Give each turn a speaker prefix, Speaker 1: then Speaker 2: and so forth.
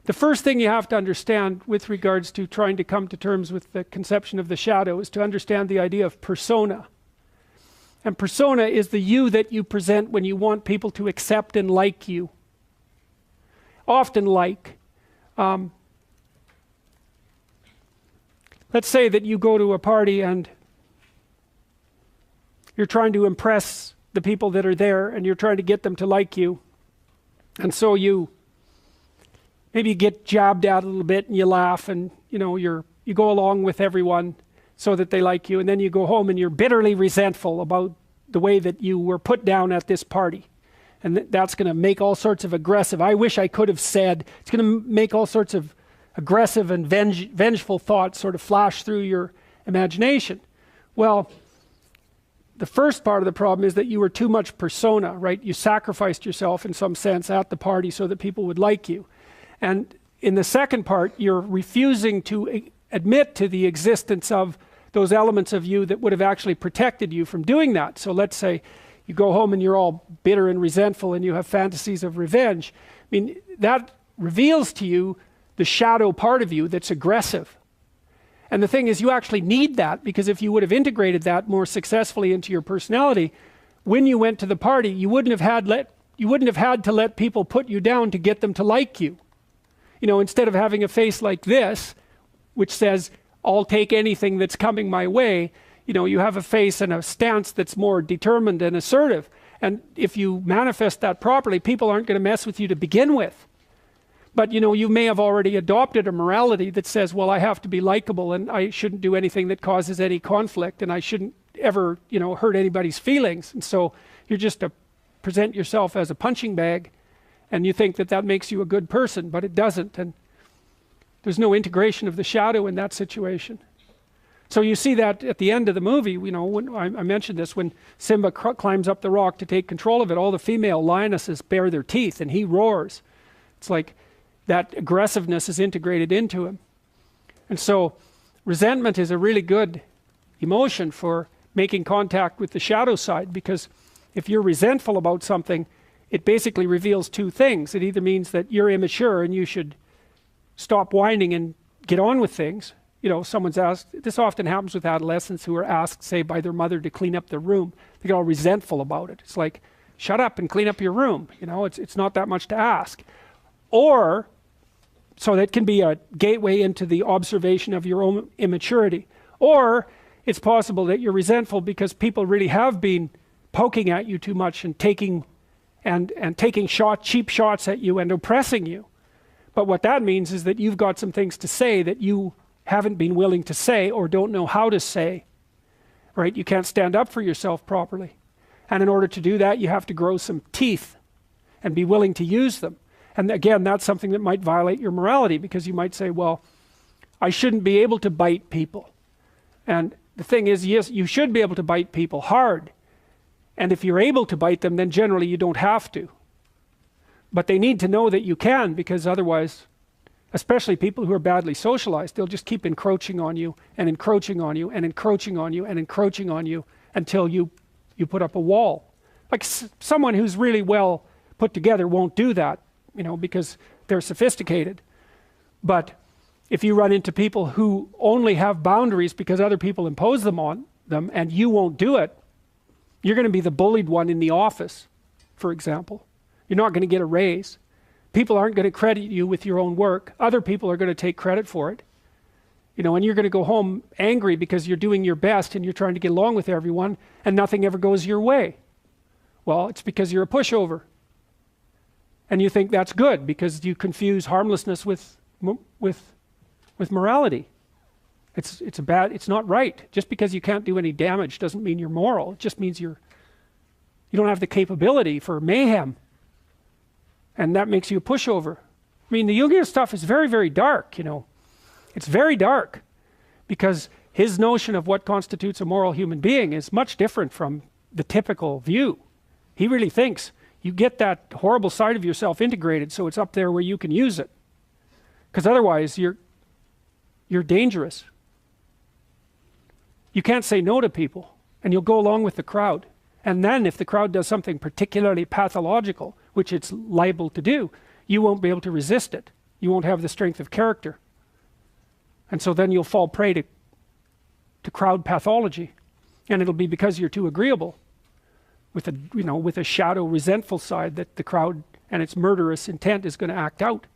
Speaker 1: The first thing you have to understand with regards to trying to come to terms with the conception of the shadow is to understand the idea of persona. And persona is the you that you present when you want people to accept and like you. Often like. Let's say that you go to a party and you're trying to impress the people that are there and you're trying to get them to like you. And so you maybe get jabbed at a little bit and you laugh and you go along with everyone so that they like you, and then you go home and you're bitterly resentful about the way that you were put down at this party. And that's going to make all sorts of aggressive, I wish I could have said, it's going to make all sorts of aggressive and vengeful thoughts sort of flash through your imagination. Well, the first part of the problem is that you were too much persona, right? You sacrificed yourself in some sense at the party so that people would like you. And in the second part, you're refusing to admit to the existence of those elements of you that would have actually protected you from doing that. So let's say you go home and you're all bitter and resentful and you have fantasies of revenge. I mean, that reveals to you the shadow part of you that's aggressive. And the thing is, you actually need that, because if you would have integrated that more successfully into your personality, when you went to the party, you wouldn't have had to let people put you down to get them to like you. Instead of having a face like this, which says, I'll take anything that's coming my way, you have a face and a stance that's more determined and assertive. And if you manifest that properly, people aren't going to mess with you to begin with. But you may have already adopted a morality that says, well, I have to be likable and I shouldn't do anything that causes any conflict and I shouldn't ever, hurt anybody's feelings. And so you're just to present yourself as a punching bag, and you think that that makes you a good person, but it doesn't. And there's no integration of the shadow in that situation. So you see that at the end of the movie, when I mentioned this, when Simba climbs up the rock to take control of it, all the female lionesses bare their teeth and he roars. It's like that aggressiveness is integrated into him. And so resentment is a really good emotion for making contact with the shadow side, because if you're resentful about something, it basically reveals two things. It either means that you're immature and you should stop whining and get on with things. Someone's asked, this often happens with adolescents who are asked, say, by their mother to clean up their room. They get all resentful about it. It's like, shut up and clean up your room. It's not that much to ask. Or, so that can be a gateway into the observation of your own immaturity. Or it's possible that you're resentful because people really have been poking at you too much and taking cheap shots at you and oppressing you. But what that means is that you've got some things to say that you haven't been willing to say or don't know how to say, right? You can't stand up for yourself properly. And in order to do that, you have to grow some teeth and be willing to use them. And again, that's something that might violate your morality, because you might say, well, I shouldn't be able to bite people. And the thing is, yes, you should be able to bite people hard. And if you're able to bite them, then generally you don't have to. But they need to know that you can, because otherwise, especially people who are badly socialized, they'll just keep encroaching on you and encroaching on you and encroaching on you and encroaching on you until you put up a wall. Like someone who's really well put together won't do that, because they're sophisticated. But if you run into people who only have boundaries because other people impose them on them and you won't do it, you're going to be the bullied one in the office, for example. You're not going to get a raise. People aren't going to credit you with your own work. Other people are going to take credit for it. And you're going to go home angry because you're doing your best and you're trying to get along with everyone and nothing ever goes your way. Well, it's because you're a pushover. And you think that's good because you confuse harmlessness with morality. It's not right. Just because you can't do any damage doesn't mean you're moral. It just means you don't have the capability for mayhem. And that makes you a pushover. I mean, the Jungian stuff is very, very dark, It's very dark because his notion of what constitutes a moral human being is much different from the typical view. He really thinks you get that horrible side of yourself integrated so it's up there where you can use it. Because otherwise you're dangerous. You can't say no to people and you'll go along with the crowd. And then if the crowd does something particularly pathological, which it's liable to do, you won't be able to resist it. You won't have the strength of character. And so then you'll fall prey to crowd pathology. And it'll be because you're too agreeable with a, with a shadow resentful side that the crowd and its murderous intent is going to act out.